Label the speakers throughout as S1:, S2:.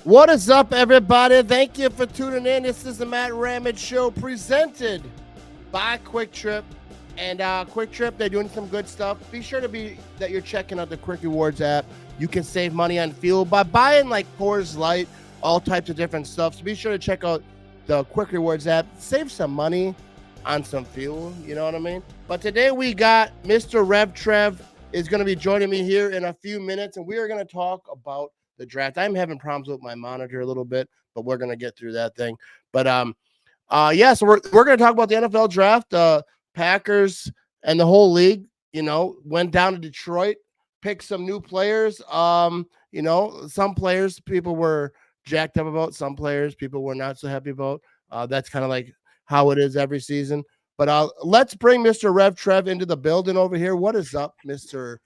S1: What is up, everybody? Thank you for tuning in. This is the Matt Ramage Show presented by Quick Trip. And Quick Trip, they're doing some good stuff. Be sure that you're checking out the Quick Rewards app. You can save money on fuel by buying like Coors Light, all types of different stuff. So be sure to check out the Quick Rewards app. Save some money on some fuel, you know what I mean? But today we got Mr. RevTrev is going to be joining me here in a few minutes, and we are going to talk about the draft. I'm having problems with my monitor a little bit, but we're going to get through that thing. But so we're going to talk about the NFL draft. Packers and the whole league, went down to Detroit, picked some new players. Some players people were jacked up about, some players people were not so happy about. That's kind of like how it is every season. But let's bring Mr. RevTrev into the building over here. What is up, Mr.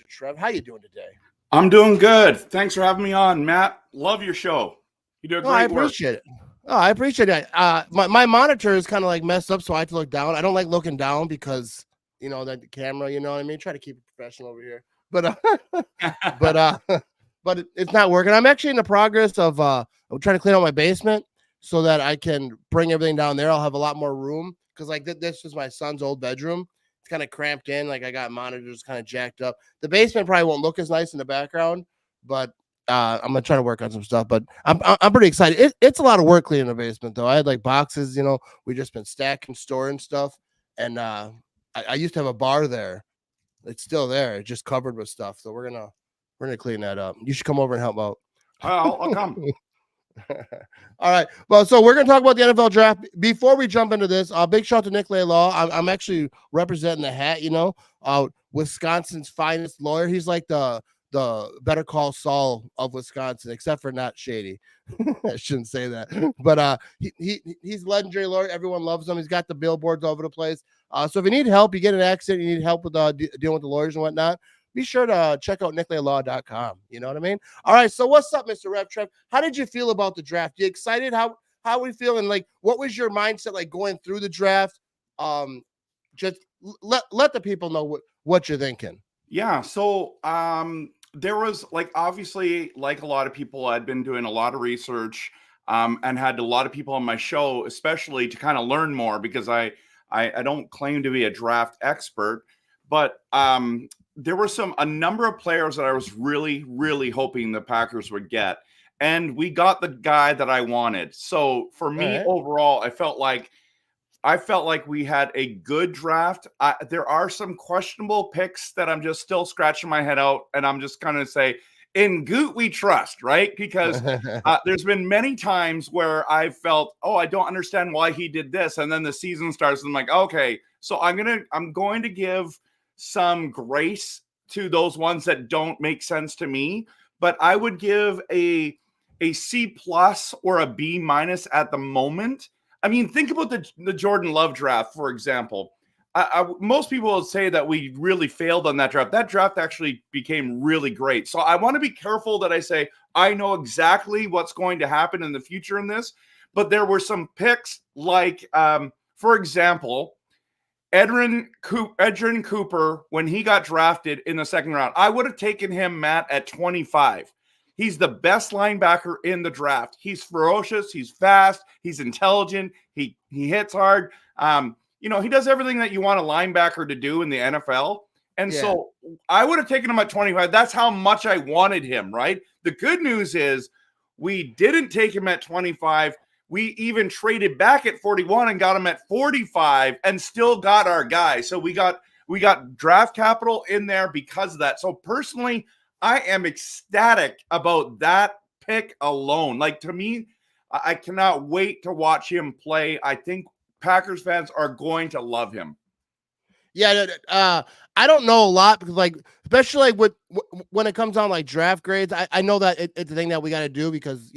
S1: Trev? How you doing today?
S2: I'm doing good. Thanks for having me on, Matt. Love your show. You do a great work.
S1: I appreciate it. Oh, I appreciate it. My monitor is kind of like messed up, so I have to look down. I don't like looking down because, that the camera, you know what I mean? Try to keep it professional over here. But but it's not working. I'm actually in the progress of I'm trying to clean out my basement so that I can bring everything down there. I'll have a lot more room because this is my son's old bedroom. It's kind of cramped in. Like I got monitors kind of jacked up. The basement probably won't look as nice in the background, but I'm gonna try to work on some stuff. But I'm pretty excited. It's a lot of work cleaning the basement though. I had like boxes, we just been stacking, storing stuff, and I used to have a bar there. It's still there, it's just covered with stuff. So we're gonna clean that up. You should come over and help out.
S2: I'll come.
S1: All right. Well, so we're going to talk about the NFL draft. Before we jump into this, big shout out to Nick Law. I'm actually representing the hat, Wisconsin's finest lawyer. He's like the Better Call Saul of Wisconsin, except for not shady. I shouldn't say that. But he's a legendary lawyer. Everyone loves him. He's got the billboards all over the place. So if you need help, you get an accident, you need help with dealing with the lawyers and whatnot, be sure to check out nicklaw.com. You know what I mean? All right. So what's up, Mr. RevTrev? How did you feel about the draft? You excited? How are we feeling? Like, what was your mindset like going through the draft? Just let the people know what you're thinking.
S2: Yeah. So there was obviously like a lot of people, I'd been doing a lot of research and had a lot of people on my show, especially to kind of learn more because I don't claim to be a draft expert, but there were a number of players that I was really, really hoping the Packers would get. And we got the guy that I wanted. So for me, overall, I felt like we had a good draft. There are some questionable picks that I'm just still scratching my head out. And I'm just kind of say, in Goot we trust, right? Because there's been many times where I've felt, I don't understand why he did this. And then the season starts and I'm like, okay, so I'm going to give some grace to those ones that don't make sense to me, but I would give a C plus or a B minus at the moment. I mean, think about the Jordan Love draft, for example. Most people will say that we really failed on that draft. That draft actually became really great. So I want to be careful that I say I know exactly what's going to happen in the future in this, but there were some picks like, for example, Edgerrin Cooper, when he got drafted in the second round, I would have taken him, Matt, at 25. He's the best linebacker in the draft. He's ferocious. He's fast. He's intelligent. He hits hard. He does everything that you want a linebacker to do in the NFL. And so I would have taken him at 25. That's how much I wanted him, right? The good news is we didn't take him at 25. We even traded back at 41 and got him at 45 and still got our guy. So we got draft capital in there because of that. So personally, I am ecstatic about that pick alone. Like, to me, I cannot wait to watch him play. I think Packers fans are going to love him.
S1: Yeah, I don't know a lot because, especially when it comes on draft grades, I know that it's a thing that we got to do because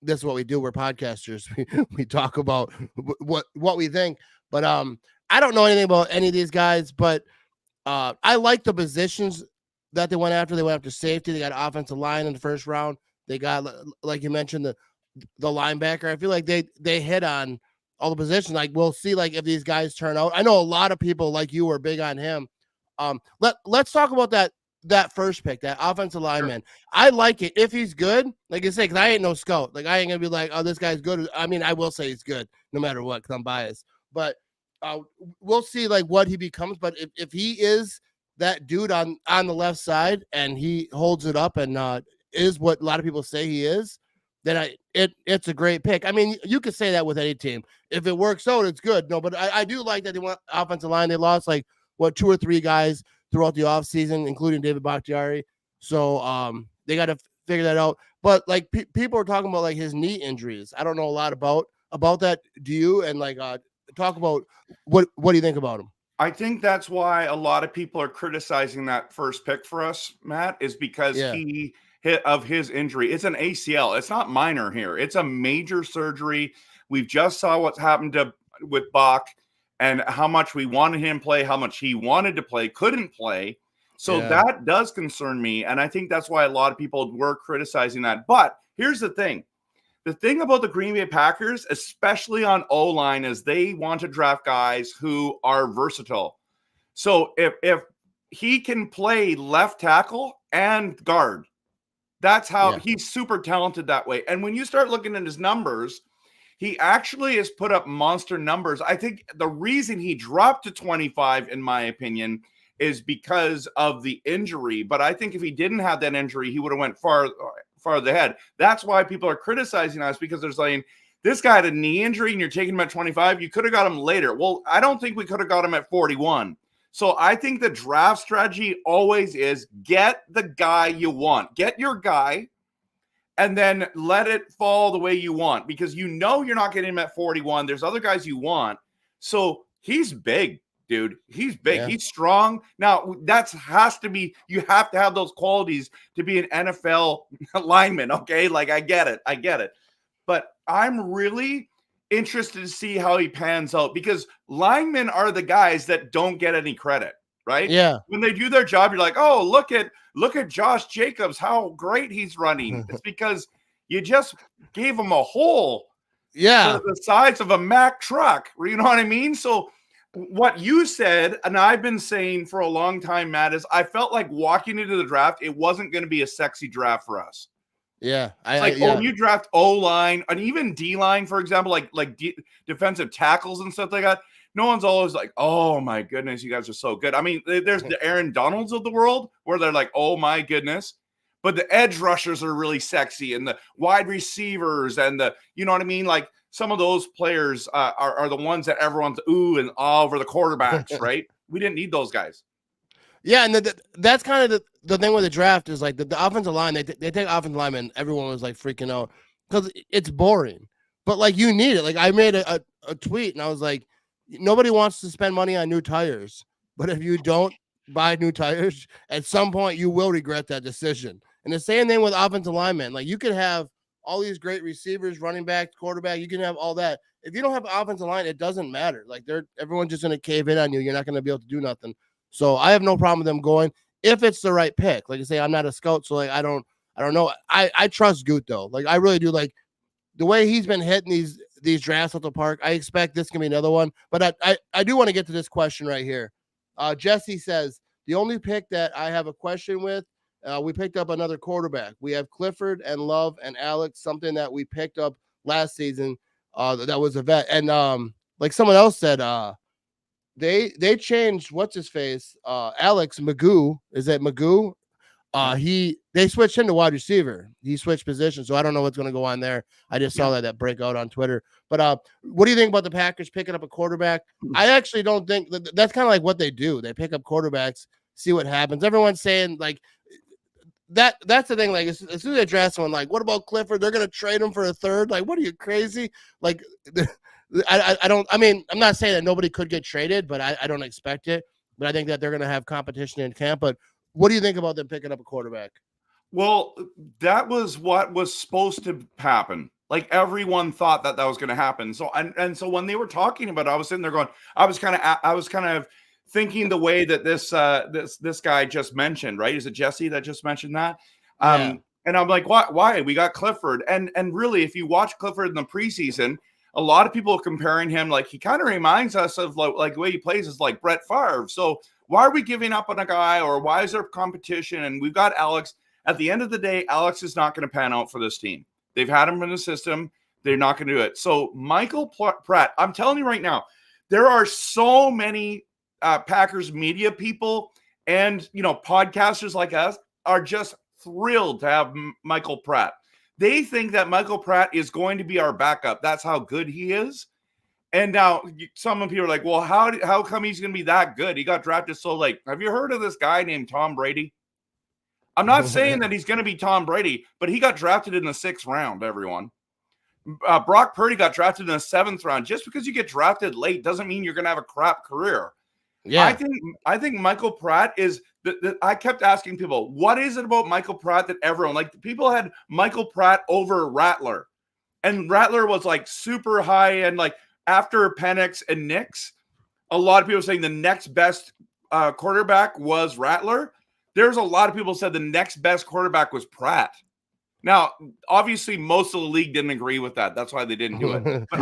S1: this is what we do. We're podcasters. We talk about what we think, but I don't know anything about any of these guys. But I like the positions that they went after. They went after safety. They got offensive line in the first round. They got, like you mentioned, the linebacker. I feel like they hit on all the positions. We'll see if these guys turn out. I know a lot of people like you are big on him. Let's talk about that that first pick, that offensive lineman. I like it if he's good. Like I say, because I ain't no scout. Like I ain't gonna be like, oh, this guy's good. I mean, I will say he's good no matter what, because I'm biased. But we'll see like what he becomes. But if he is that dude on the left side and he holds it up and is what a lot of people say he is, then it's a great pick. I mean, you could say that with any team. If it works out, it's good. No, but I do like that they want offensive line. They lost like 2 or 3 guys throughout the offseason, including David Bakhtiari. So they got to figure that out. But like people are talking about like his knee injuries. I don't know a lot about that. Do you? And like talk about what do you think about him?
S2: I think that's why a lot of people are criticizing that first pick for us, Matt, is because he hit of his injury. It's an ACL. It's not minor here. It's a major surgery. We've just saw what's happened with Bach and how much we wanted him to play, how much he wanted to play, couldn't play. So that does concern me. And I think that's why a lot of people were criticizing that. But here's the thing. The thing about the Green Bay Packers, especially on O-line, is they want to draft guys who are versatile. So if he can play left tackle and guard, that's how he's super talented that way. And when you start looking at his numbers, he actually has put up monster numbers. I think the reason he dropped to 25, in my opinion, is because of the injury. But I think if he didn't have that injury, he would have went farther ahead. That's why people are criticizing us, because they're saying, this guy had a knee injury and you're taking him at 25. You could have got him later. Well, I don't think we could have got him at 41. So I think the draft strategy always is get the guy you want. Get your guy and then let it fall the way you want, because you know you're not getting him at 41. There's other guys you want. So he's big, dude. He's big. Yeah. He's strong. Now, that has to be, you have to have those qualities to be an NFL lineman, okay? Like, I get it. But I'm really interested to see how he pans out, because linemen are the guys that don't get any credit, right?
S1: Yeah.
S2: When they do their job, you're like, oh, look at Josh Jacobs, how great he's running. It's because you just gave him a hole the size of a Mack truck. You know what I mean? So what you said, and I've been saying for a long time, Matt, is I felt like walking into the draft, it wasn't going to be a sexy draft for us.
S1: Yeah.
S2: When you draft O-line and even D-line, for example, like defensive tackles and stuff like that, no one's always like, oh my goodness, you guys are so good. I mean, there's the Aaron Donalds of the world where they're like, oh my goodness. But the edge rushers are really sexy, and the wide receivers and the, you know what I mean? Like some of those players are the ones that everyone's ooh and ah over the quarterbacks, right? We didn't need those guys.
S1: Yeah, and that's kind of the thing with the draft is like the offensive line. They take offensive linemen. Everyone was like freaking out because it's boring. But like you need it. Like I made a tweet and I was like, nobody wants to spend money on new tires. But if you don't buy new tires, at some point you will regret that decision. And the same thing with offensive linemen. Like you could have all these great receivers, running back, quarterback. You can have all that. If you don't have an offensive line, it doesn't matter. Like everyone's just going to cave in on you. You're not going to be able to do nothing. So I have no problem with them going if it's the right pick. Like I say, I'm not a scout, so like I don't know. I trust Goot though. Like I really do. Like the way he's been hitting these drafts at the park, I expect this can be another one. But I do want to get to this question right here. Jesse says the only pick that I have a question with, we picked up another quarterback. We have Clifford and Love and Alex, something that we picked up last season. That was a vet, and like someone else said, They changed what's his face, Alex Magoo. Is that Magoo? They switched him to wide receiver. He switched positions, so I don't know what's going to go on there. I just saw that breakout on Twitter. But what do you think about the Packers picking up a quarterback? I actually don't think that's kind of like what they do. They pick up quarterbacks, see what happens. Everyone's saying like that. That's the thing. Like as soon as they draft someone, like what about Clifford? They're going to trade him for a third. Like what are you crazy? Like. I don't. I mean, I'm not saying that nobody could get traded, but I don't expect it. But I think that they're going to have competition in camp. But what do you think about them picking up a quarterback?
S2: Well, that was what was supposed to happen. Like everyone thought that was going to happen. So and so when they were talking about it, I was sitting there going, I was kind of thinking the way that this guy just mentioned, right? Is it Jesse that just mentioned that?
S1: Yeah.
S2: And I'm like, why? We got Clifford, and really, if you watch Clifford in the preseason. A lot of people are comparing him, like he kind of reminds us of like the way he plays is like Brett Favre. So why are we giving up on a guy, or why is there competition? And we've got Alex. At the end of the day, Alex is not going to pan out for this team. They've had him in the system. They're not going to do it. So Michael Pratt, I'm telling you right now, there are so many Packers media people and, podcasters like us are just thrilled to have Michael Pratt. They think that Michael Pratt is going to be our backup. That's how good he is. And now some people are like, well, how come he's going to be that good? He got drafted so late. Have you heard of this guy named Tom Brady? I'm not saying that he's going to be Tom Brady, but he got drafted in the 6th round, everyone. Brock Purdy got drafted in the 7th round. Just because you get drafted late doesn't mean you're going to have a crap career. Yeah. I think Michael Pratt is I kept asking people, what is it about Michael Pratt that everyone, like, people had Michael Pratt over Rattler, and Rattler was like super high, and like after Penix and Nix, a lot of people saying the next best quarterback was Rattler. There's a lot of people said the next best quarterback was Pratt. Now, obviously, most of the league didn't agree with that. That's why they didn't do it. But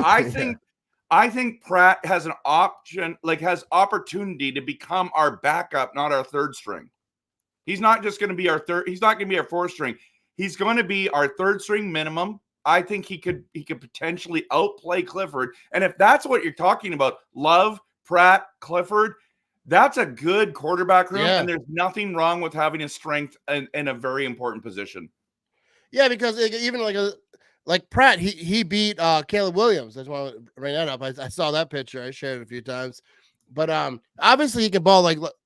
S2: I think Pratt has an option, has opportunity to become our backup, not our 3rd string. He's not just going to be our third. He's not going to be our 4th string. He's going to be our 3rd string minimum. I think he could potentially outplay Clifford. And if that's what you're talking about, Love, Pratt, Clifford, that's a good quarterback room. Yeah. And there's nothing wrong with having his strength in a very important position.
S1: Yeah, because even like Pratt, he beat Caleb Williams. That's why I ran that up. I saw that picture. I shared it a few times. But obviously he can ball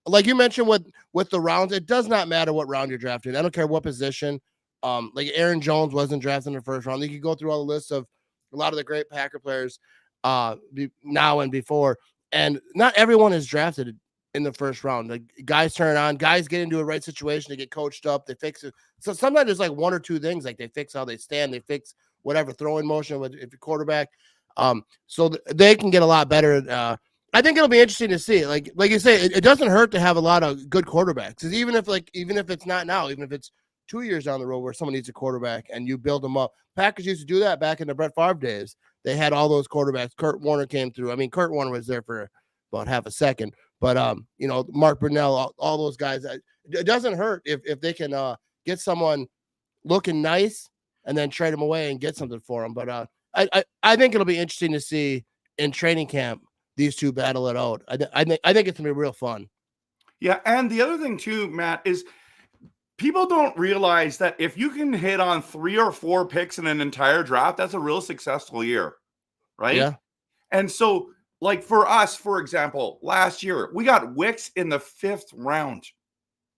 S1: like you mentioned with the rounds. It does not matter what round you're drafted. I don't care what position. Like Aaron Jones wasn't drafted in the 1st round. You could go through all the lists of a lot of the great Packer players now and before, and not everyone is drafted in the 1st round. Like, guys turn on, guys get into a right situation, they get coached up, they fix it. So sometimes there's like 1 or 2 things, like they fix how they stand, they fix whatever throwing motion with if you're quarterback. So they can get a lot better. I think it'll be interesting to see. Like you say, it doesn't hurt to have a lot of good quarterbacks. Because even if it's not now, even if it's 2 years down the road where someone needs a quarterback and you build them up. Packers used to do that back in the Brett Favre days. They had all those quarterbacks. Kurt Warner came through. I mean, Kurt Warner was there for about half a second. But, Mark Brunell, all those guys, it doesn't hurt if they can get someone looking nice and then trade them away and get something for them. But I think it'll be interesting to see in training camp these two battle it out. I think it's going to be real fun.
S2: Yeah, and the other thing too, Matt, is people don't realize that if you can hit on 3 or 4 picks in an entire draft, that's a real successful year, right? Yeah. And so, like for us, for example, last year, we got Wicks in the 5th round.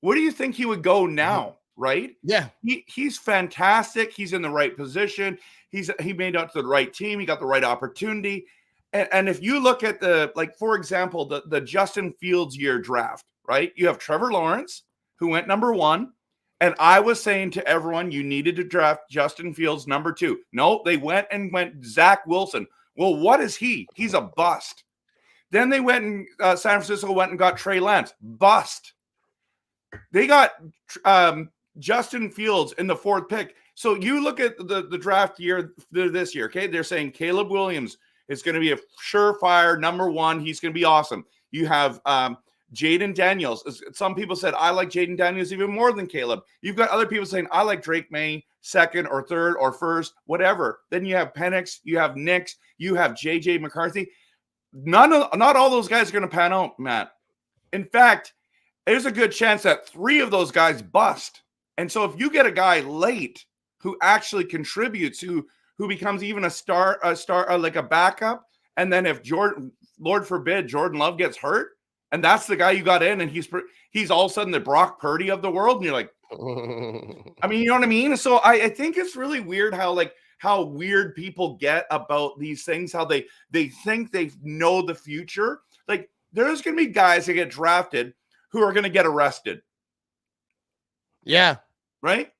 S2: Where do you think he would go now, right? Yeah. He's fantastic. He's in the right position. He made out to the right team. He got the right opportunity. And if you look at for example, the Justin Fields year draft, right? You have Trevor Lawrence, who went number 1. And I was saying to everyone, you needed to draft Justin Fields number 2. No, they went Zach Wilson. Well, what is he? He's a bust. Then they went and San Francisco went and got Trey Lance. Bust. They got Justin Fields in the 4th pick. So you look at the draft year this year, okay? They're saying Caleb Williams is going to be a surefire number 1. He's going to be awesome. You have Jaden Daniels. Some people said, I like Jaden Daniels even more than Caleb. You've got other people saying, I like Drake May 2nd or 3rd or 1st, whatever. Then you have Penix, you have Nix, you have JJ McCarthy. Not all those guys are going to pan out, Matt. In fact, there's a good chance that 3 of those guys bust. And so if you get a guy late who actually contributes, who becomes even a star like a backup, and then if Lord forbid, Jordan Love gets hurt, and that's the guy you got in, and he's all of a sudden the Brock Purdy of the world, and you're like, I mean, you know what I mean? So I think it's really weird how weird people get about these things, how they think they know the future. Like, there's going to be guys that get drafted who are going to get arrested.
S1: Yeah.
S2: Right?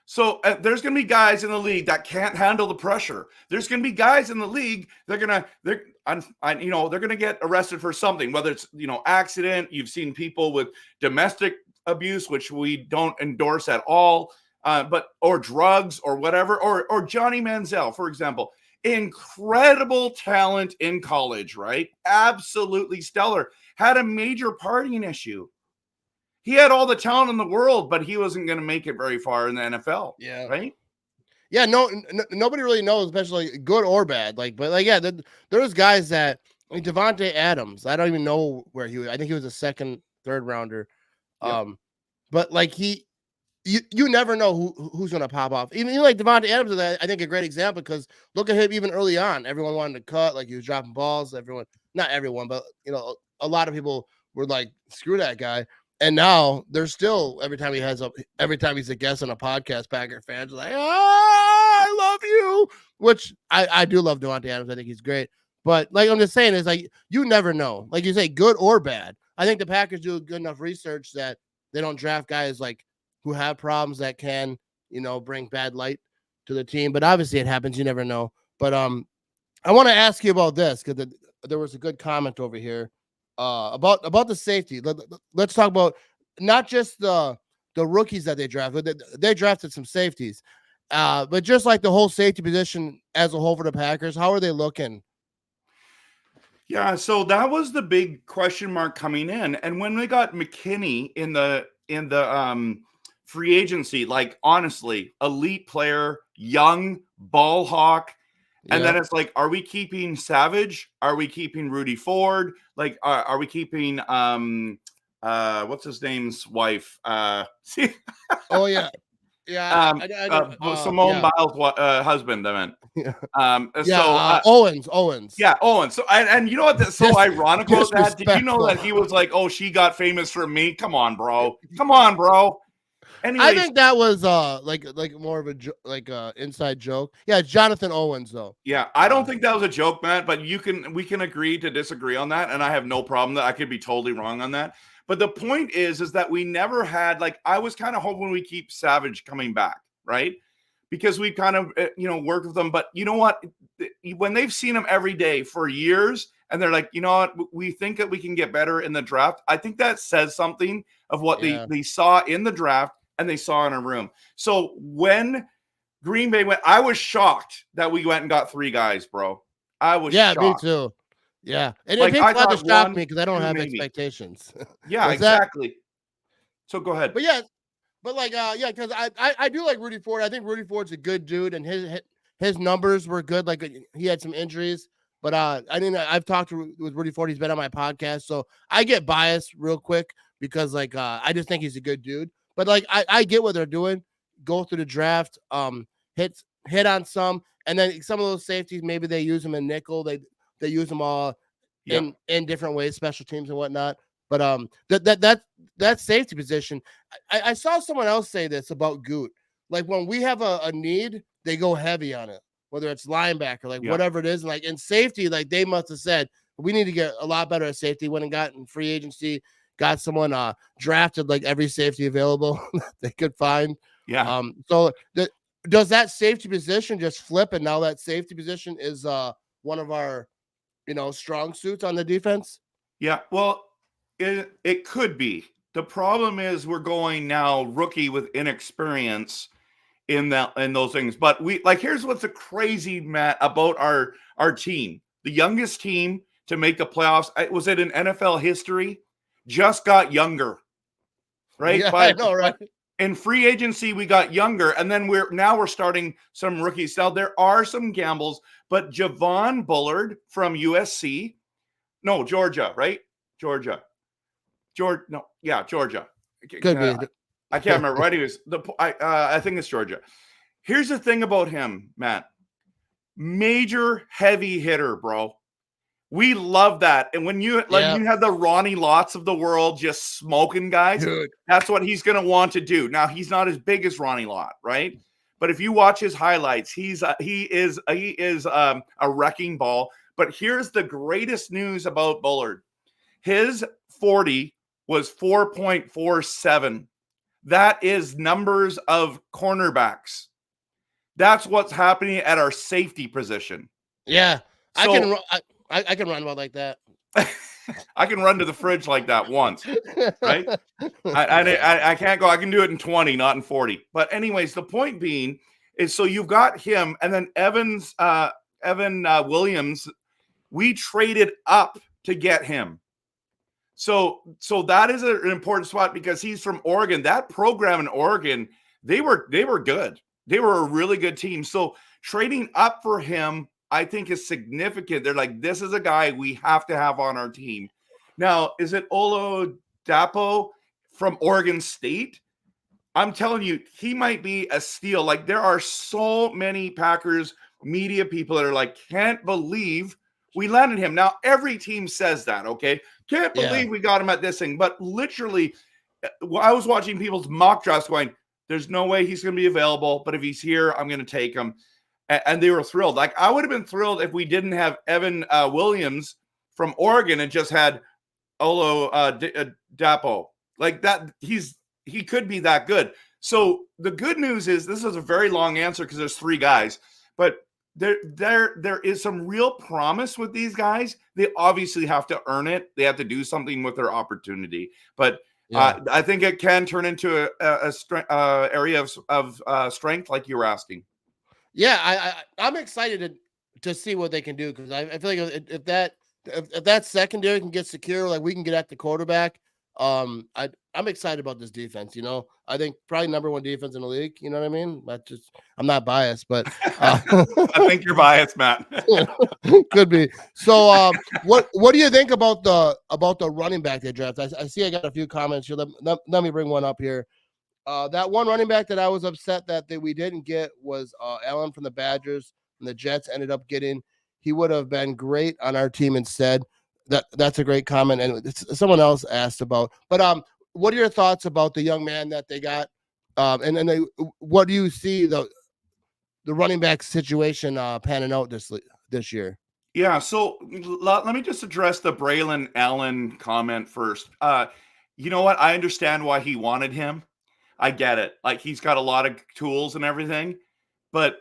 S2: So there's going to be guys in the league that can't handle the pressure. There's going to be guys in the league they're going to get arrested for something, whether it's accident. You've seen people with domestic abuse, which we don't endorse at all, or drugs or whatever, or Johnny Manziel, for example. incredible talent in college, right? Absolutely stellar. Had a major partying issue. He had all the talent in the world, but he wasn't going to make it very far in the NFL.
S1: Yeah.
S2: Right?
S1: Yeah, nobody really knows, especially good or bad. Yeah, there's guys that like Devontae Adams. I don't even know where he was. I think he was a second, third rounder.
S2: Yep.
S1: But like you never know who's gonna pop off. Even like Devontae Adams is, I think, a great example because look at him even early on. Everyone wanted to cut, like he was dropping balls. Not everyone, but a lot of people were like, screw that guy. And now there's still every time he's a guest on a podcast, Packer fans are like, I love you. Which I do love Devontae Adams. I think he's great. But like I'm just saying, is like you never know. Like you say, good or bad. I think the Packers do good enough research that they don't draft guys like who have problems that can, bring bad light to the team. But obviously it happens. You never know. But I want to ask you about this because there was a good comment over here about the safety. Let's talk about not just the rookies that they drafted. They drafted some safeties, but just like the whole safety position as a whole for the Packers. How are they looking?
S2: Yeah, so that was the big question mark coming in. And when we got McKinney in the free agency, like honestly, elite player, young ball hawk. And then it's like, are we keeping Savage? Are we keeping Rudy Ford? Like, are we keeping what's his name's wife?
S1: Oh yeah. Yeah,
S2: Simone Biles' husband. I meant.
S1: Owens.
S2: Yeah, Owens. So and you know what? That's so ironic about that. Did you know that he was like, "Oh, she got famous from me"? Come on, bro. Anyways,
S1: I think that was like more of a inside joke. Yeah, it's Jonathan Owens though.
S2: Yeah, I don't think that was a joke, Matt. But we can agree to disagree on that, and I have no problem that I could be totally wrong on that. But the point is that we never had, like, I was kind of hoping we keep Savage coming back, right? Because we kind of, worked with them. But you know what? When they've seen him every day for years and they're like, you know what? We think that we can get better in the draft. I think that says something of what they saw in the draft and they saw in a room. So when Green Bay went, I was shocked that we went and got 3 guys, bro. I was shocked.
S1: Me too. Yeah, and
S2: like,
S1: it takes a lot to shock me because I don't have expectations.
S2: Yeah, exactly. So go ahead.
S1: But yeah, because I do like Rudy Ford. I think Rudy Ford's a good dude, and his numbers were good. Like he had some injuries, but I've talked with Rudy Ford. He's been on my podcast, so I get biased real quick because I just think he's a good dude. But like I get what they're doing. Go through the draft, hit on some, and then some of those safeties maybe they use them in nickel. They use them all in different ways, special teams and whatnot. But that safety position, I saw someone else say this about Goot. Like when we have a need, they go heavy on it, whether it's linebacker, whatever it is. Like in safety, like they must have said, we need to get a lot better at safety. When it got in free agency, got someone drafted like every safety available they could find.
S2: Yeah.
S1: So does that safety position just flip, and now that safety position is one of our strong suits on the defense?
S2: Yeah, well, it could be. The problem is we're going now rookie with inexperience in those things. But here's what's a crazy, Matt, about our team. The youngest team to make the playoffs, was it in NFL history? Just got younger. Right?
S1: Yeah, I know, right?
S2: In free agency, we got younger, and then we're starting some rookies. Now there are some gambles, but Javon Bullard from USC, Georgia, right? Georgia. Georgia.
S1: Could be.
S2: I can't remember. Right? I think it's Georgia. Here's the thing about him, Matt. Major heavy hitter, bro. We love that. And when you have the Ronnie Lotts of the world just smoking guys,
S1: dude,
S2: that's what he's going to want to do. Now, he's not as big as Ronnie Lott, right? But if you watch his highlights, he is a wrecking ball. But here's the greatest news about Bullard. His 40 was 4.47. That is numbers of cornerbacks. That's what's happening at our safety position.
S1: Yeah. So, I can run well like that.
S2: I can run to the fridge like that once, right? I can't go. I can do it in 20, not in 40. But anyways, the point being is, so you've got him, and then Evans Williams, we traded up to get him. So that is an important spot because he's from Oregon. That program in Oregon, they were good. They were a really good team. So trading up for him, I think, is significant. They're like, this is a guy we have to have on our team. Now, is it Oladapo from Oregon State? I'm telling you, he might be a steal. Like, there are so many Packers media people that are like, can't believe we landed him. Now, every team says that, okay? Can't believe we got him at this thing. But literally, I was watching people's mock drafts going, there's no way he's going to be available. But if he's here, I'm going to take him. And they were thrilled. Like, I would have been thrilled if we didn't have Evan Williams from Oregon and just had Dapo. Like that, he could be that good. So the good news is, this is a very long answer because there's 3 guys, but there is some real promise with these guys. They obviously have to earn it. They have to do something with their opportunity. But I think it can turn into a area of strength, like you were asking.
S1: Yeah, I'm excited to see what they can do, because I feel like if that secondary can get secure, like we can get at the quarterback. I'm excited about this defense. I think probably number 1 defense in the league. You know what I mean? I'm not biased, but
S2: I think you're biased, Matt.
S1: Could be. So, what do you think about the running back they draft? I see I got a few comments here. Let me bring one up here. That one running back that I was upset that we didn't get was Allen from the Badgers, and the Jets ended up getting. He would have been great on our team instead. That's a great comment, and someone else asked about. But what are your thoughts about the young man that they got? And what do you see the running back situation panning out this year?
S2: Yeah, so let me just address the Braylon Allen comment first. You know what? I understand why he wanted him. I get it. Like, he's got a lot of tools and everything, but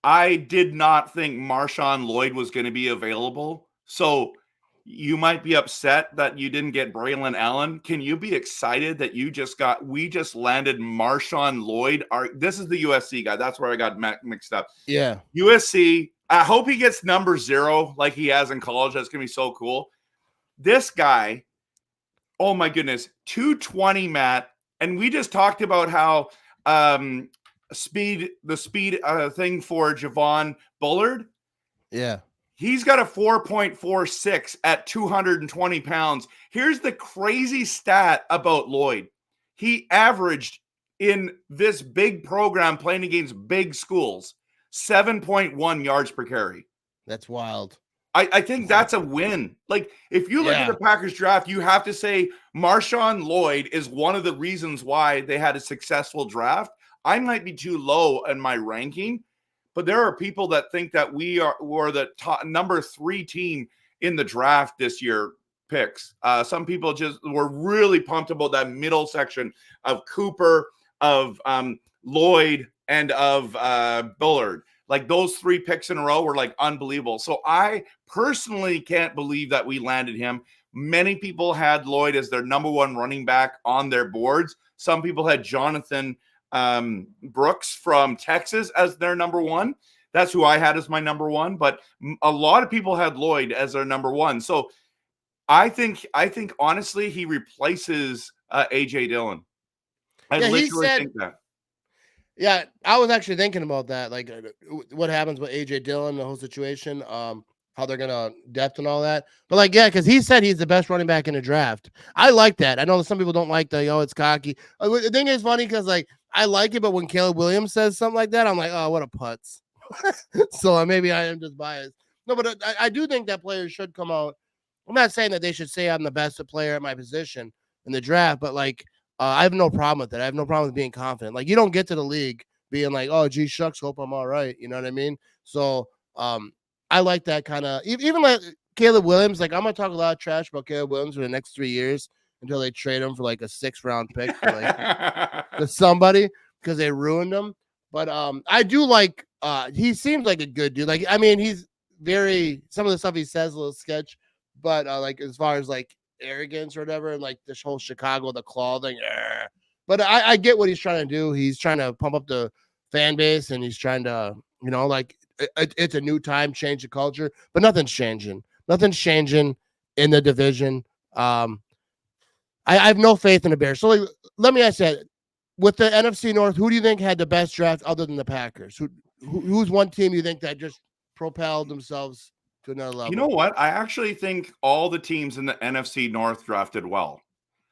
S2: I did not think Marshawn Lloyd was going to be available. So you might be upset that you didn't get Braylon Allen. Can you be excited that we just landed Marshawn Lloyd? This is the USC guy. That's where I got mixed up.
S1: Yeah.
S2: USC. I hope he gets number 0 like he has in college. That's going to be so cool. This guy, oh my goodness, 220, Matt. And we just talked about how the speed thing for Javon Bullard.
S1: Yeah.
S2: He's got a 4.46 at 220 pounds. Here's the crazy stat about Lloyd. He averaged in this big program playing against big schools 7.1 yards per carry.
S1: That's wild.
S2: I think that's a win. Like, if you look at the Packers draft, you have to say Marshawn Lloyd is one of the reasons why they had a successful draft. I might be too low in my ranking, but there are people that think that we're the top number 3 team in the draft this year picks. Some people just were really pumped about that middle section of Cooper, of Lloyd, and of Bullard. Like, those 3 picks in a row were like unbelievable. So I personally can't believe that we landed him. Many people had Lloyd as their number 1 running back on their boards. Some people had Jonathan Brooks from Texas as their number 1. That's who I had as my number 1. But a lot of people had Lloyd as their number 1. So I think honestly, he replaces AJ Dillon. I literally think that.
S1: Yeah, I was actually thinking about that. Like, what happens with AJ Dillon, the whole situation, how they're gonna depth and all that. But like, yeah, because he said he's the best running back in the draft. I like that. I know some people don't like it's cocky. The thing is funny because like I like it, but when Caleb Williams says something like that, I'm like, oh, what a putz. So maybe I am just biased. No, but I do think that players should come out. I'm not saying that they should say I'm the best player at my position in the draft, but like. I have no problem with it. I have no problem with being confident. Like, you don't get to the league being like, oh, gee, shucks, hope I'm all right. You know what I mean? So I like that kind of, even like Caleb Williams, like I'm going to talk a lot of trash about Caleb Williams for the next 3 years until they trade him for like a 6th round pick for like to somebody because they ruined him. But I do like, he seems like a good dude. Like, I mean, he's some of the stuff he says a little sketch, but like as far as like, arrogance or whatever, and like this whole Chicago the claw thing. But I get what he's trying to do. He's trying to pump up the fan base, and he's trying to, like it's a new time, change the culture, but nothing's changing. Nothing's changing in the division. I have no faith in the Bears. So let me ask you, with the NFC North, who do you think had the best draft other than the Packers? Who's one team you think that just propelled themselves to another level?
S2: You know what? I actually think all the teams in the NFC North drafted well.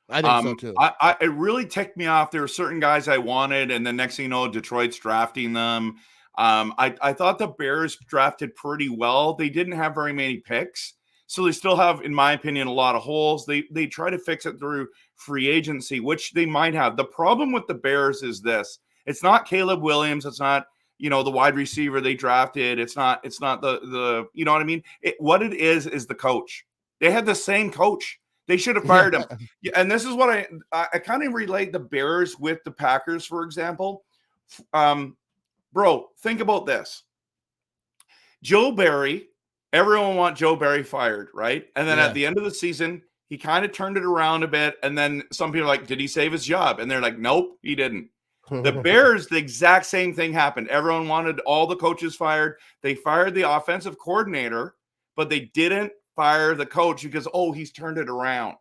S1: I think so too.
S2: It really ticked me off. There were certain guys I wanted, and then next thing you know, Detroit's drafting them. I thought the Bears drafted pretty well. They didn't have very many picks, so they still have, in my opinion, a lot of holes. They try to fix it through free agency, which they might have. The problem with the Bears is this: it's not Caleb Williams. It's not the wide receiver they drafted. It's not the you know what I mean. What it is the coach. They had the same coach. They should have fired him. Yeah, and this is what I kind of relate the Bears with the Packers, for example. Bro, think about this. Joe Barry, everyone want Joe Barry fired, right? And then at the end of the season, he kind of turned it around a bit. And then some people are like, did he save his job? And they're like, nope, he didn't. The Bears, the exact same thing happened. Everyone wanted all the coaches fired. They fired the offensive coordinator, but they didn't fire the coach because, he's turned it around.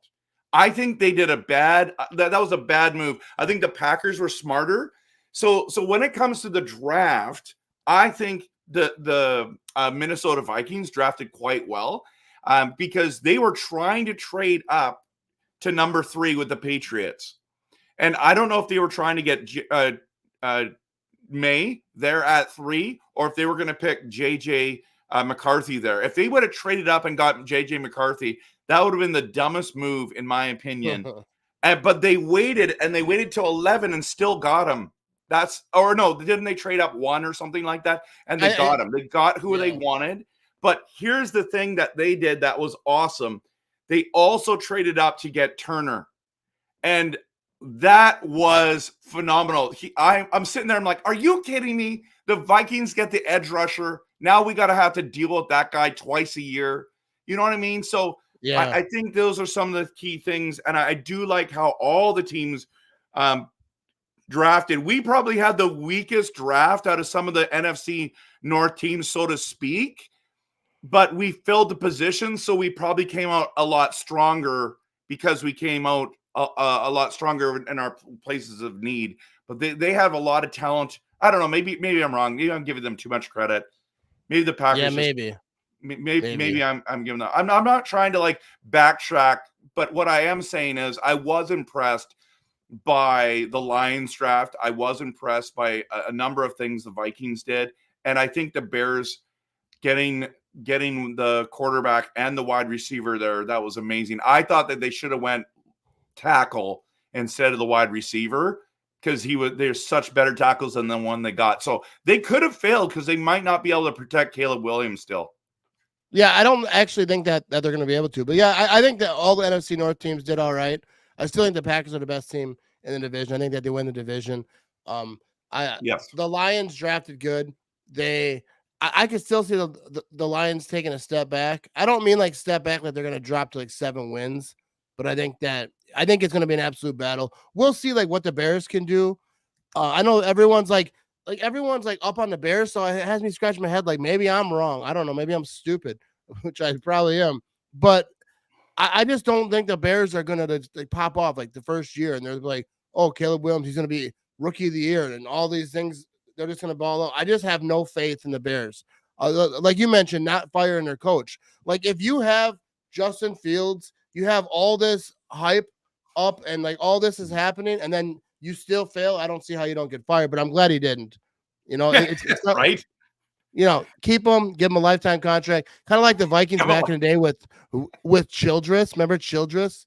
S2: I think they did that was a bad move. I think the Packers were smarter. So when it comes to the draft, I think the Minnesota Vikings drafted quite well because they were trying to trade up to number 3 with the Patriots. And I don't know if they were trying to get May there at 3 or if they were going to pick JJ McCarthy there. If they would have traded up and got JJ McCarthy, that would have been the dumbest move, in my opinion. But they waited till 11 and still got him. Didn't they trade up 1 or something like that? And they got him. They got who they wanted. But here's the thing that they did that was awesome. They also traded up to get Turner. And that was phenomenal. I'm sitting there, I'm like, are you kidding me? The Vikings get the edge rusher. Now we got to have to deal with that guy twice a year. You know what I mean? So I think those are some of the key things. And I do like how all the teams drafted. We probably had the weakest draft out of some of the NFC North teams, so to speak. But we filled the position, so we probably came out a lot stronger because we came out a lot stronger in our places of need. But they have a lot of talent. I don't know. Maybe I'm wrong. Maybe I'm giving them too much credit. Maybe the Packers.
S1: Yeah, maybe.
S2: Maybe I'm giving them. I'm not trying to like backtrack, but what I am saying is I was impressed by the Lions draft. I was impressed by a number of things the Vikings did, and I think the Bears getting the quarterback and the wide receiver there, that was amazing. I thought that they should have went tackle instead of the wide receiver because there's such better tackles than the one they got. So they could have failed because they might not be able to protect Caleb Williams still.
S1: Yeah, I don't actually think that they're going to be able to. But yeah, I think that all the NFC North teams did all right. I still think the Packers are the best team in the division. I think that they win the division.
S2: Yes.
S1: The Lions drafted good. I could still see the Lions taking a step back. I don't mean like step back like they're going to drop to like 7 wins, but I think it's going to be an absolute battle. We'll see like what the Bears can do. I know everyone's like up on the Bears, so it has me scratching my head like maybe I'm wrong. I don't know. Maybe I'm stupid, which I probably am. But I just don't think the Bears are going to like pop off like the first year and they're like, oh, Caleb Williams, he's going to be rookie of the year and all these things. They're just going to ball out. I just have no faith in the Bears. Like you mentioned, not firing their coach. Like if you have Justin Fields, you have all this hype up and like all this is happening and then you still fail. I don't see how you don't get fired, but I'm glad he didn't. It's not
S2: right.
S1: Keep him, give him a lifetime contract. Kind of like the Vikings back in the day with Childress. Remember Childress?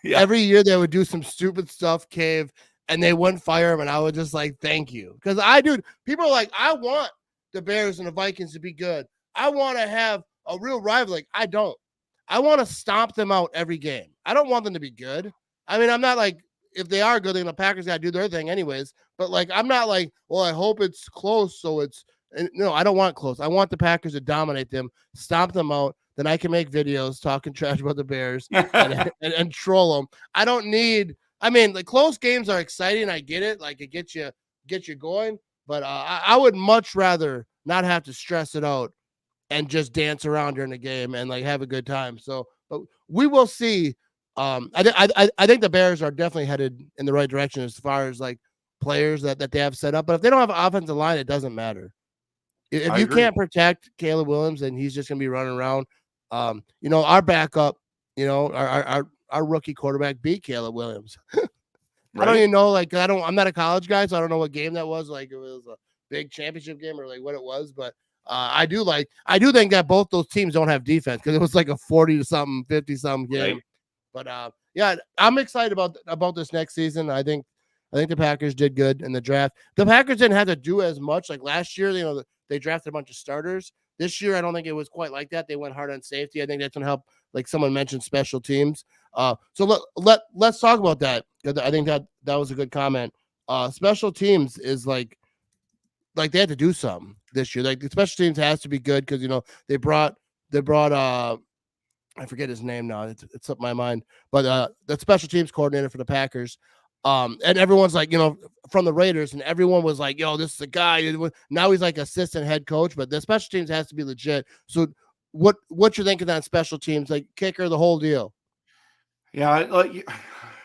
S1: Yeah. Every year they would do some stupid stuff, cave, and they wouldn't fire him. And I would just like, thank you. Because people are like, I want the Bears and the Vikings to be good. I want to have a real rival. Like, I don't. I want to stomp them out every game. I don't want them to be good. I mean, I'm not like, if they are good, then the Packers got to do their thing anyways. But like, I'm not like, well, I hope it's close. So no, I don't want close. I want the Packers to dominate them, stomp them out. Then I can make videos talking trash about the Bears and troll them. I don't need, the close games are exciting. I get it. Like it gets you going. But I would much rather not have to stress it out and just dance around during the game and like have a good time. So, but we will see. I think the Bears are definitely headed in the right direction as far as like players that they have set up. But if they don't have an offensive line, it doesn't matter. If
S2: I
S1: you
S2: agree.
S1: can't protect Caleb Williams, then he's just gonna be running around. Our backup, our rookie quarterback beat Caleb Williams. I don't
S2: Right?
S1: even know, like I'm not a college guy, so I don't know what game that was. Like it was a big championship game or like what it was, but I do think that both those teams don't have defense because it was like a 40 to something, 50 something game.
S2: Right.
S1: But yeah, I'm excited about this next season. I think the Packers did good in the draft. The Packers didn't have to do as much like last year. They drafted a bunch of starters. This year, I don't think it was quite like that. They went hard on safety. I think that's gonna help. Like someone mentioned, special teams. So let's talk about that. I think that was a good comment. Special teams is like they had to do something this year. Like the special teams has to be good because they brought I forget his name now. It's slipped my mind. But the special teams coordinator for the Packers. And everyone's like, from the Raiders, and everyone was like, yo, this is a guy. Now he's like assistant head coach, but the special teams has to be legit. So what you're thinking on special teams, like kicker, the whole deal?
S2: Yeah, like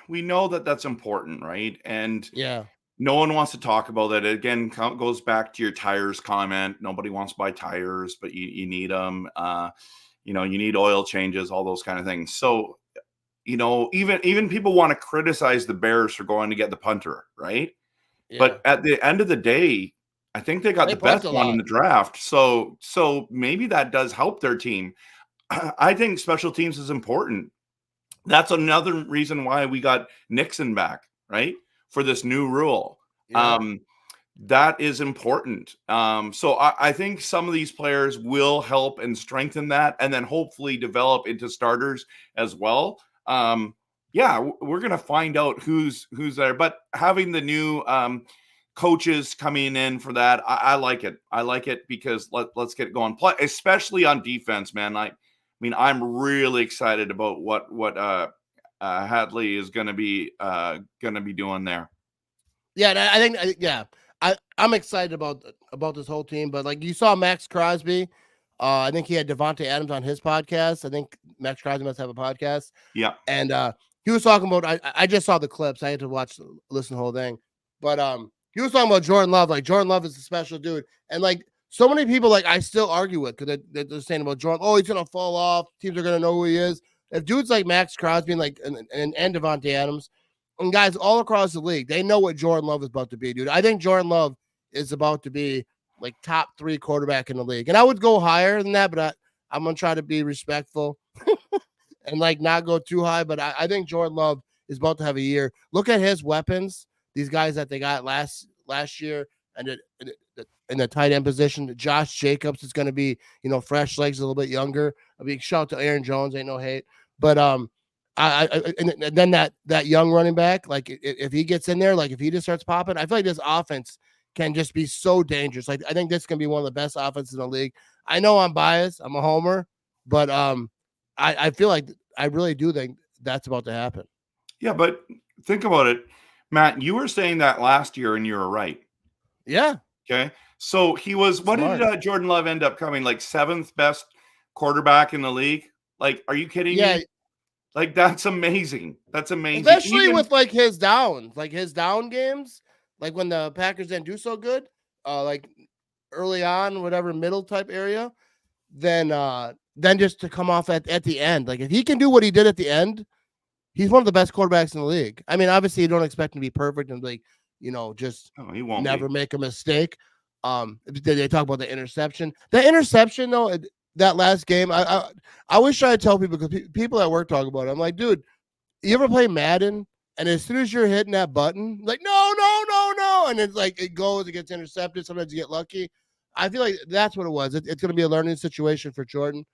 S2: we know that that's important, right? And
S1: Yeah.
S2: no one wants to talk about it. Again, goes back to your tires comment. Nobody wants to buy tires, but you need them. You need oil changes, all those kind of things. So, even people want to criticize the Bears for going to get the punter, right?
S1: Yeah.
S2: But at the end of the day, I think they got the best one in the draft. So maybe that does help their team. I think special teams is important. That's another reason why we got Nixon back, right? For this new rule.
S1: Yeah.
S2: That is important. So I think some of these players will help and strengthen that and then hopefully develop into starters as well. Yeah, we're going to find out who's there. But having the new coaches coming in for that, I like it. I like it because let's get it going. Especially on defense, man. I mean, I'm really excited about what Hadley is going to be doing there.
S1: Yeah, I think I'm excited about this whole team. But like you saw Max Crosby, I think he had Devontae Adams on his podcast. I think Max Crosby must have a podcast.
S2: Yeah,
S1: and he was talking about. I just saw the clips. I had to listen to the whole thing, but he was talking about Jordan Love. Like Jordan Love is a special dude, and like so many people, like I still argue with because they're saying about Jordan. Oh, he's gonna fall off. Teams are gonna know who he is. If dudes like Max Crosby and and Devontae Adams and guys all across the league, they know what Jordan Love is about to be, dude. I think Jordan Love is about to be like top 3 quarterback in the league, and I would go higher than that, but I'm gonna try to be respectful and like not go too high. But I think Jordan Love is about to have a year. Look at his weapons. These guys that they got last year, and in the tight end position, Josh Jacobs is going to be, fresh legs, a little bit younger. I mean, shout out to Aaron Jones, ain't no hate, but and then that young running back, like if he gets in there, like if he just starts popping, I feel like this offense can just be so dangerous. Like I think this can be one of the best offenses in the league. I know I'm biased, I'm a homer, but I feel like I really do think that's about to happen.
S2: Yeah, but think about it, Matt. You were saying that last year, and you were right.
S1: Yeah.
S2: Okay. So he was. What did Jordan Love end up coming? Like 7th best quarterback in the league? Like, are you kidding me? Like that's amazing. That's amazing.
S1: Especially with like his down games, like when the Packers didn't do so good, like early on, whatever middle type area, then just to come off at the end. Like if he can do what he did at the end, he's one of the best quarterbacks in the league. I mean, obviously you don't expect him to be perfect and like, just
S2: he won't
S1: never make a mistake. They talk about the interception. The interception though, that last game, I wish I would tell people because people at work talk about it. I'm like, dude, you ever play Madden? And as soon as you're hitting that button, like no, and it's like it goes, it gets intercepted. Sometimes you get lucky. I feel like that's what it was. It's going to be a learning situation for Jordan.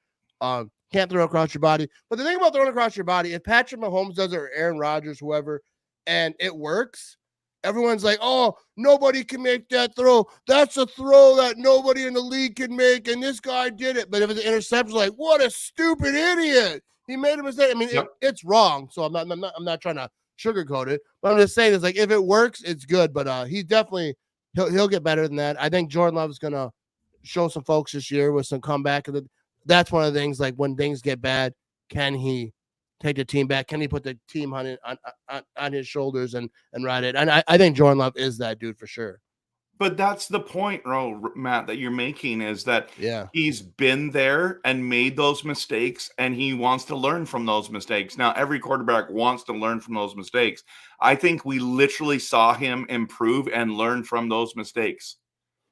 S1: Can't throw across your body. But the thing about throwing across your body, if Patrick Mahomes does it or Aaron Rodgers, whoever, and it works, everyone's like, oh, nobody can make that throw. That's a throw that nobody in the league can make, and this guy did it. But if it's an interception, like, what a stupid idiot. He made a mistake. I mean, it's wrong. So I'm not trying to sugarcoat it. But I'm just saying, it's like if it works, it's good. But he's definitely he'll get better than that. I think Jordan Love is gonna show some folks this year with some comeback. That's one of the things. Like when things get bad, can he take the team back? Can he put the team on his shoulders and ride it? And I think Jordan Love is that dude for sure.
S2: But that's the point, Matt, that you're making is that
S1: Yeah.
S2: he's been there and made those mistakes, and he wants to learn from those mistakes. Now, every quarterback wants to learn from those mistakes. I think we literally saw him improve and learn from those mistakes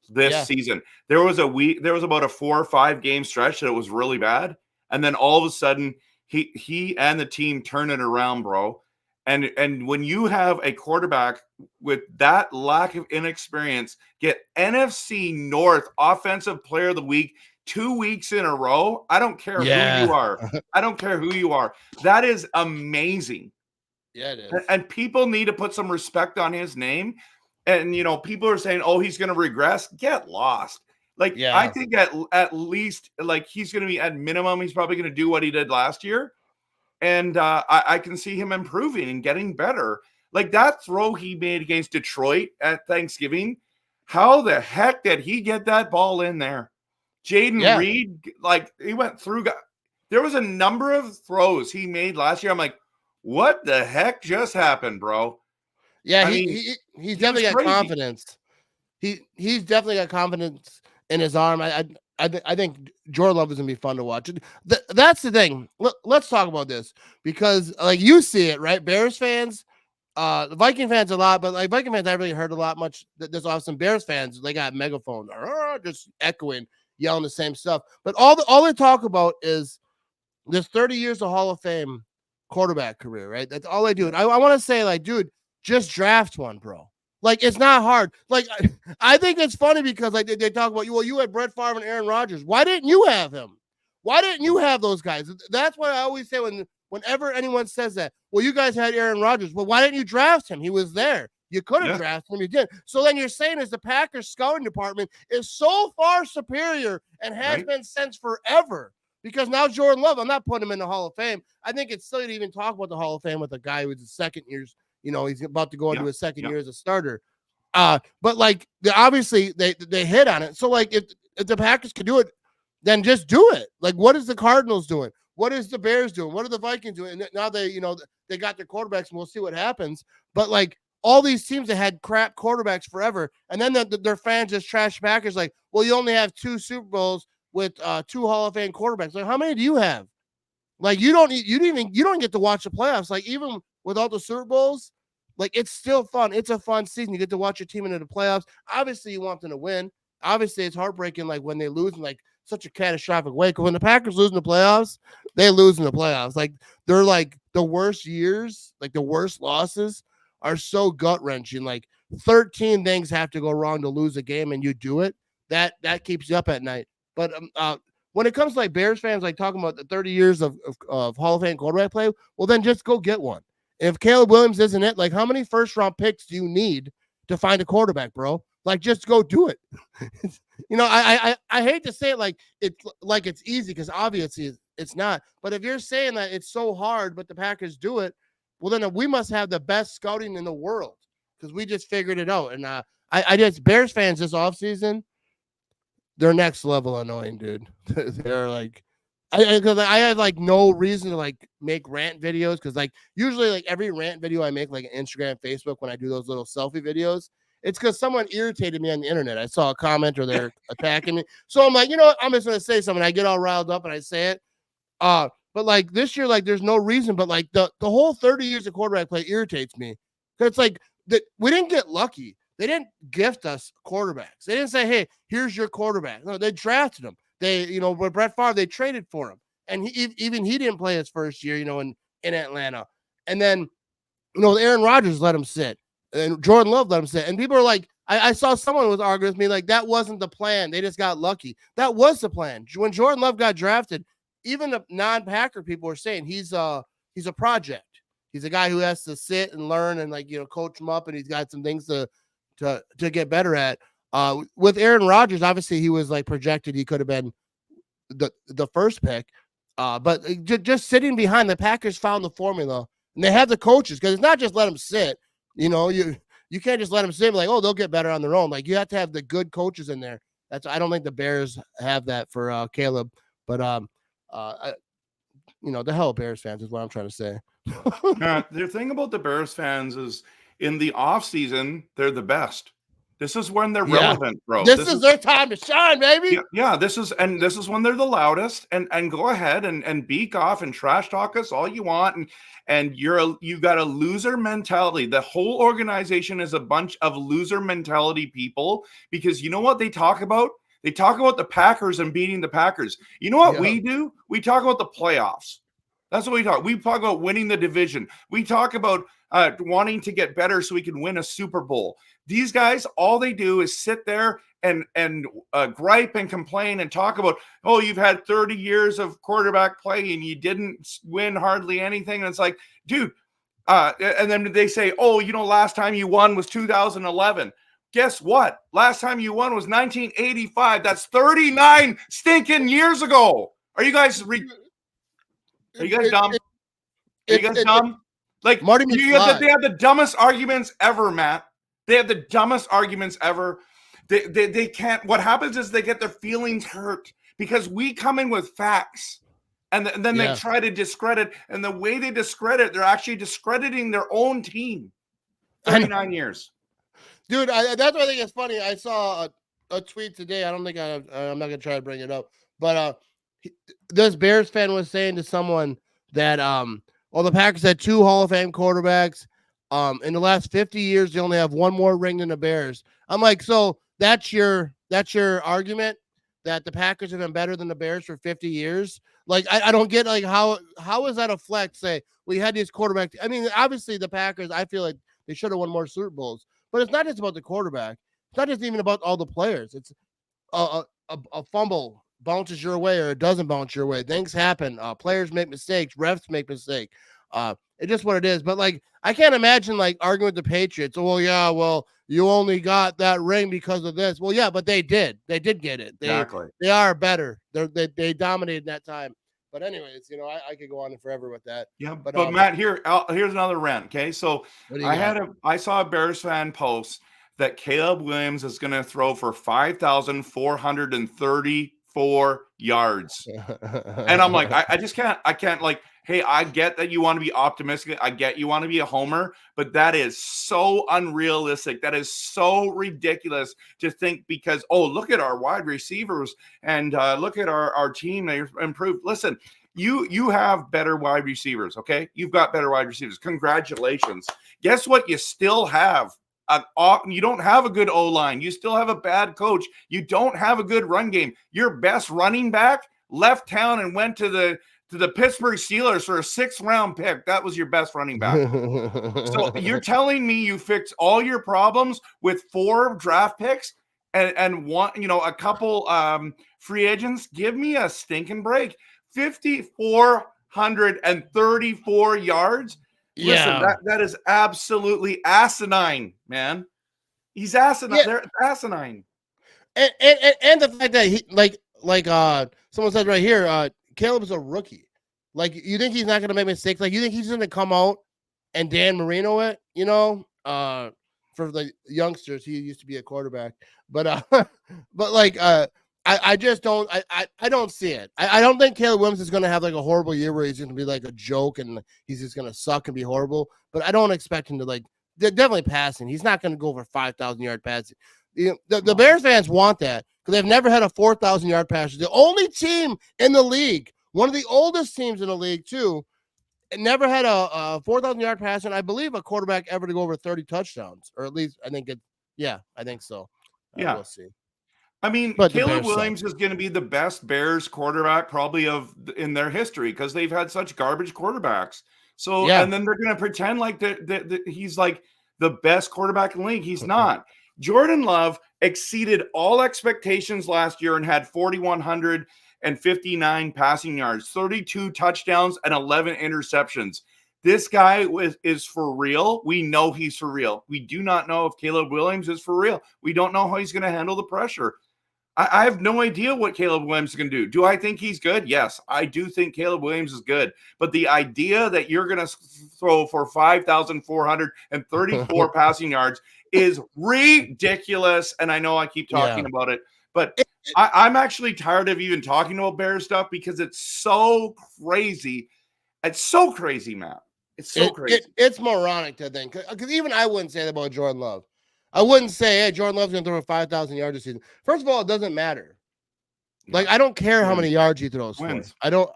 S2: this season. There was about a 4 or 5 game stretch that was really bad, and then all of a sudden he and the team turn it around, bro. And when you have a quarterback with that lack of inexperience get NFC North Offensive Player of the Week 2 weeks in a row, I don't care who you are. I don't care who you are. That is amazing.
S1: Yeah, it is.
S2: And people need to put some respect on his name. And, people are saying, oh, he's going to regress. Get lost. Like, I think at least, like, he's going to be at minimum, he's probably going to do what he did last year. And I can see him improving and getting better. Like that throw he made against Detroit at Thanksgiving, how the heck did he get that ball in there? Jaden Reed, like he went through. There was a number of throws he made last year. I'm like, what the heck just happened, bro?
S1: Yeah, he's definitely got confidence. He's definitely got confidence in his arm. I think Jordan Love is going to be fun to watch. That's the thing. Let's talk about this because, like, you see it, right? Bears fans, the Viking fans a lot, but like Viking fans, I haven't really heard a lot much. There's awesome Bears fans. They got megaphones, just echoing, yelling the same stuff. But all they talk about is this 30 years of Hall of Fame quarterback career, right? That's all they do. And I want to say, like, dude, just draft one, bro. Like, it's not hard. Like, I think it's funny because, like, they talk about, you had Brett Favre and Aaron Rodgers. Why didn't you have him? Why didn't you have those guys? That's what I always say whenever anyone says that. Well, you guys had Aaron Rodgers. Well, why didn't you draft him? He was there. You could have drafted him. You did. So then you're saying is the Packers scouting department is so far superior and has been since forever. Because now Jordan Love, I'm not putting him in the Hall of Fame. I think it's silly to even talk about the Hall of Fame with a guy who's his second year's, he's about to go into his second year as a starter. But like obviously they hit on it. So like if the Packers could do it, then just do it. Like what is the Cardinals doing? What is the Bears doing? What are the Vikings doing? And now they got their quarterbacks and we'll see what happens. But like all these teams that had crap quarterbacks forever, and then their fans just trash Packers like, well, you only have 2 Super Bowls with 2 Hall of Fame quarterbacks. Like how many do you have? Like you don't get to watch the playoffs. Like even without the Super Bowls, like it's still fun. It's a fun season. You get to watch your team into the playoffs. Obviously, you want them to win. Obviously, it's heartbreaking like when they lose in like such a catastrophic way. Because when the Packers lose in the playoffs, they lose in the playoffs. Like they're like the worst years, like the worst losses are so gut-wrenching. Like 13 things have to go wrong to lose a game, and you do it. That keeps you up at night. But when it comes to like Bears fans, like talking about the 30 years of Hall of Fame quarterback play, well, then just go get one. If Caleb Williams isn't it, like how many first-round picks do you need to find a quarterback, bro? Like just go do it. I hate to say it like it's easy because obviously it's not. But if you're saying that it's so hard, but the Packers do it, well, then we must have the best scouting in the world because we just figured it out. And I just Bears fans this offseason, they're next level annoying, dude. They're like, because I had like no reason to like make rant videos because like usually like every rant video I make like Instagram, Facebook when I do those little selfie videos, it's because someone irritated me on the internet. I saw a comment or they're attacking me, so I'm like, you know what? I'm just gonna say something. I get all riled up and I say it. But like this year, like there's no reason, but like the whole 30 years of quarterback play irritates me because it's like that we didn't get lucky. They didn't gift us quarterbacks. They didn't say, hey, here's your quarterback. No, they drafted him. They, with Brett Favre, they traded for him. And he didn't play his first year, in Atlanta. And then, Aaron Rodgers let him sit. And Jordan Love let him sit. And people are like, I saw someone was arguing with me, like, that wasn't the plan. They just got lucky. That was the plan. When Jordan Love got drafted, even the non-Packer people were saying he's a project. He's a guy who has to sit and learn and, like, coach him up, and he's got some things to get better at. With Aaron Rodgers, obviously he was like projected. He could have been the first pick, but just sitting behind the Packers found the formula, and they have the coaches because it's not just let them sit. You can't just let them sit and be like, oh, they'll get better on their own. Like you have to have the good coaches in there I don't think the Bears have that for Caleb. But the hell Bears fans is what I'm trying to say.
S2: The thing about the Bears fans is in the off season, they're the best. This is when they're relevant, bro.
S1: This is their time to shine, baby.
S2: Yeah, this is when they're the loudest. And go ahead and beak off and trash talk us all you want. And you got a loser mentality. The whole organization is a bunch of loser mentality people, because you know what they talk about? They talk about the Packers and beating the Packers. You know what we do? We talk about the playoffs. That's what we talk. We talk about winning the division. We talk about wanting to get better so we can win a Super Bowl. These guys, all they do is sit there and gripe and complain and talk about, oh, you've had 30 years of quarterback play and you didn't win hardly anything. And it's like, dude, and then they say, oh, last time you won was 2011. Guess what? Last time you won was 1985. That's 39 stinking years ago. Are you guys dumb? Are you guys dumb? Like,
S1: Marty
S2: they have the dumbest arguments ever, Matt. They have the dumbest arguments ever. They can't. What happens is they get their feelings hurt because we come in with facts, and then they try to discredit. And the way they discredit, they're actually discrediting their own team. 39 years.
S1: Dude, that's what I think is funny. I saw a tweet today. I don't think I'm not gonna try to bring it up, but this Bears fan was saying to someone that the Packers had 2 Hall of Fame quarterbacks. In the last 50 years, they only have 1 more ring than the Bears. I'm like, so that's your argument that the Packers have been better than the Bears for 50 years? Like, I don't get, like, how is that a flex? Say we had these quarterbacks. I mean, obviously the Packers, I feel like they should have won more Super Bowls. But it's not just about the quarterback. It's not just even about all the players. It's a fumble bounces your way or it doesn't bounce your way. Things happen. Players make mistakes. Refs make mistakes. It's just what it is. But, like, I can't imagine, like, arguing with the Patriots. Oh, yeah, well, you only got that ring because of this. Well, yeah, but they did. They did get it.
S2: Exactly.
S1: They are better. They dominated that time. But anyways, I could go on forever with that.
S2: Yeah, but Matt, here's another rant. Okay, so I saw a Bears fan post that Caleb Williams is going to throw for 5,434 yards, and I'm like, I just can't. I can't, like, hey, I get that you want to be optimistic. I get you want to be a homer, but that is so unrealistic. That is so ridiculous to think because, oh, look at our wide receivers and look at our team. They improved. Listen, you have better wide receivers, okay? You've got better wide receivers. Congratulations. Guess what? You still have you don't have a good O-line. You still have a bad coach. You don't have a good run game. Your best running back left town and went to the Pittsburgh Steelers for a 6th-round pick. That was your best running back. So you're telling me you fixed all your problems with 4 draft picks and one, a couple free agents? Give me a stinking break. 5,434 yards.
S1: Yeah.
S2: Listen, that is absolutely asinine, man. He's asinine. Yeah. They're asinine.
S1: And the fact that he like someone said right here, Caleb's a rookie. Like, you think he's not going to make mistakes? Like, you think he's going to come out and Dan Marino it? For the youngsters, he used to be a quarterback, but like, I just don't. I don't see it. I don't think Caleb Williams is going to have like a horrible year where he's going to be like a joke and he's just going to suck and be horrible. But I don't expect him to, like, definitely passing. He's not going to go for 5,000-yard passing. The Bears fans want that because they've never had a 4,000-yard passer. The only team in the league, one of the oldest teams in the league too, never had a 4,000-yard passer. And I believe a quarterback ever to go over 30 touchdowns, or at least I think I think so.
S2: Yeah,
S1: we'll see.
S2: I mean, but Caleb Williams is going to be the best Bears quarterback probably in their history because they've had such garbage quarterbacks. So, and then they're going to pretend like he's like the best quarterback in the league. He's not. Jordan Love exceeded all expectations last year and had 4,159 passing yards, 32 touchdowns, and 11 interceptions. This guy is for real. We know he's for real. We do not know if Caleb Williams is for real. We don't know how he's going to handle the pressure. I have no idea what Caleb Williams is going to do. Do I think he's good? Yes, I do think Caleb Williams is good. But the idea that you're going to throw for 5,434 passing yards is ridiculous. And I know I keep talking about it, But I'm actually tired of even talking about Bears stuff because it's so crazy. It's so crazy, Matt. It's so crazy.
S1: It's moronic to think, because even I wouldn't say that about Jordan Love. I wouldn't say, hey, Jordan Love's going to throw 5,000 yards this season. First of all, it doesn't matter. Like, I don't care how many yards he throws for. I don't,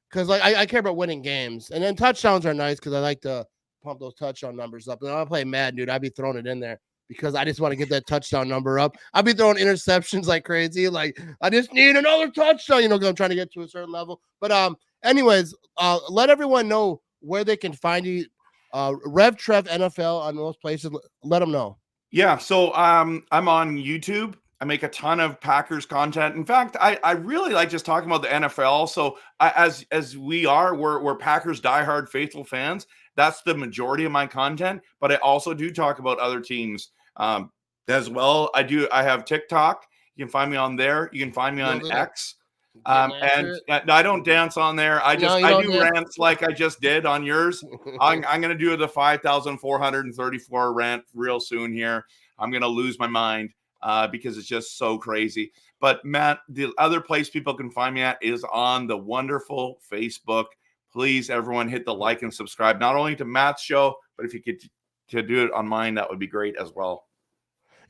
S1: because like I care about winning games. And then touchdowns are nice because I like to pump those touchdown numbers up. And I play Madden, dude. I'd be throwing it in there because I just want to get that touchdown number up. I'd be throwing interceptions like crazy. Like, I just need another touchdown, because I'm trying to get to a certain level. But anyways, let everyone know where they can find you. RevTrev NFL on those places. Let them know.
S2: Yeah, so I'm on YouTube. I make a ton of Packers content. In fact, I really like just talking about the NFL. So as we're Packers diehard faithful fans. That's the majority of my content. But I also do talk about other teams as well. I have TikTok. You can find me on there. You can find me on X. And I don't dance on there. I do rants like I just did on yours. I'm going to do the 5,434 rant real soon here. I'm going to lose my mind because it's just so crazy. But Matt, the other place people can find me at is on the wonderful Facebook. Please, everyone, hit the like and subscribe, not only to Matt's show, but if you could to do it on mine, that would be great as well.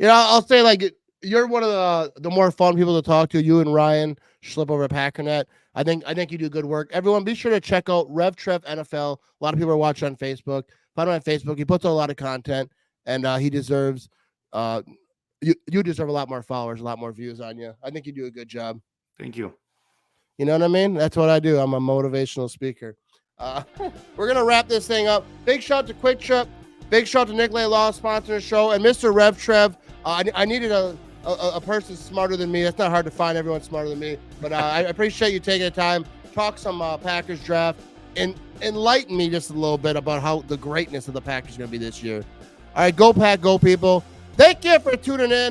S1: I'll say, like, you're one of the more fun people to talk to. You and Ryan Schlip over at Packernet. I think you do good work. Everyone, be sure to check out RevTrev NFL. A lot of people are watching on Facebook. Find him on Facebook. He puts out a lot of content, and he deserves. You deserve a lot more followers, a lot more views on you. I think you do a good job.
S2: Thank you.
S1: You know what I mean? That's what I do. I'm a motivational speaker. We're gonna wrap this thing up. Big shout out to Quick Trip. Big shout out to Nick Law sponsoring the show, and Mr. RevTrev. I needed a person smarter than me. It's not hard to find everyone smarter than me, but I appreciate you taking the time, talk some Packers draft, and enlighten me just a little bit about how the greatness of the Packers is going to be this year. All right, go Pack, go people. Thank you for tuning in.